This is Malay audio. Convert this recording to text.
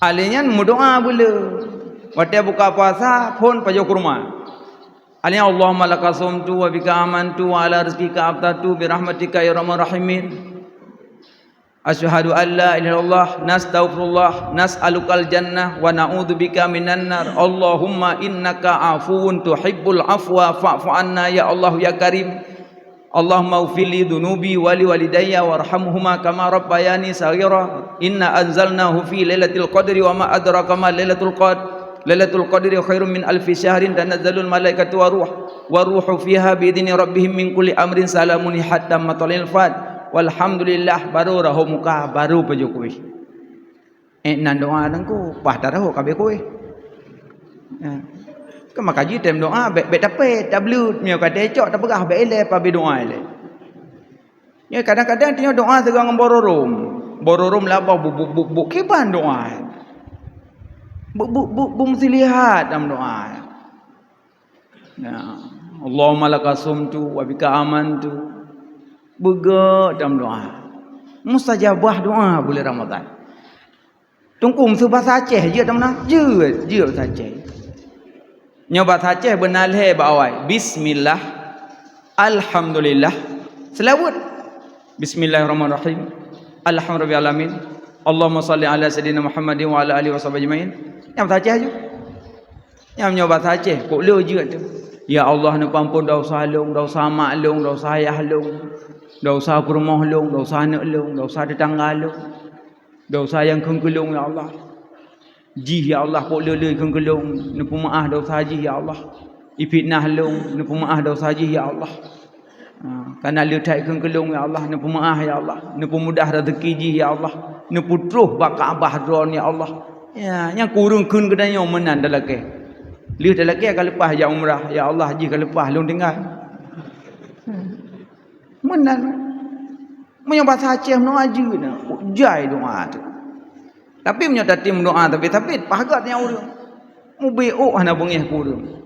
Alihnya berdoa pula. Waktu buka puasa pun pajak kurma. Alihnya Allahumma laka sumtu wa bika amantu wa ala rizqika aftartu bi rahmatika ya arhamar rahimin. Asyhadu an la ilaha illallah nastaghfirullah nas'alukal jannah wa na'udzubika minan nar. Allahumma innaka afuwun tuhibbul afwa fa'fu anna ya Allah ya Karim. Allahumma ighfir li dhunubi wa li walidayya warhamhuma kama rabbayani saghira. Inna anzalnahu fi lailatul qadri wa ma adraka ma lailatul qadr. Lailatul qadri khairum min alfi syahrin tanazzalul malaikatu wa ruhu fiha bi idzni rabbihim min kulli amrin salamun hatta matalil fat. Walhamdulillah baru rahu muka baru paju kuih. Nan doa nangku pah tarahu kabeh kuih. Ke makaji tem doa bet tapet tablut mio kata ecok tak perah bet ele pa be doa ele. Ya kadang-kadang tanya doa segang bororom. Bororom labah buk keban doa. Buk mesti lihat dalam doa. Ya Allahumma lakasumtu wa bika amantu. Begak dalam doa. Mustajabah doa bulan Ramadan. Tungkum su bahasa Aceh je dalam mana? Je bahasa Aceh. Nya bahasa Aceh benar he bawai. Bismillah. Alhamdulillah. Selawat. Bismillahirrahmanirrahim. Alhamdulillah alamin. Allahumma salli ala sayyidina Muhammadin wa ala alihi washabihi ajmain. Yang bahasa Aceh je. Yang bahasa Aceh kok le je tu. Ya Allah ni pampun dosa long, dosa mak long, dosa ayah long. Dosa kurmah long, dosa anak long, dosa tetangga long. Dosa yang kengkelung ya Allah. Jih ya Allah kok lele kengkelung, nepu maaf dosa jih ya Allah. Ifitnah long, nepu maaf dosa jih ya Allah. Karena letak kengkelung ya Allah, nepu maaf ya Allah. Nepu mudah rezeki jih ya Allah. Nepu terus bakal bahdron ya Allah. Ya, yang kurung kun kedanya menan dalake. Lihat dalake akan lepas ya umrah ya Allah jih akan lepas long tinggal. Menan punya bahasa Aceh no aju na ujai doa tu tapi punya tatim doa tapi pagat yang urang mu beo ana bengih kurang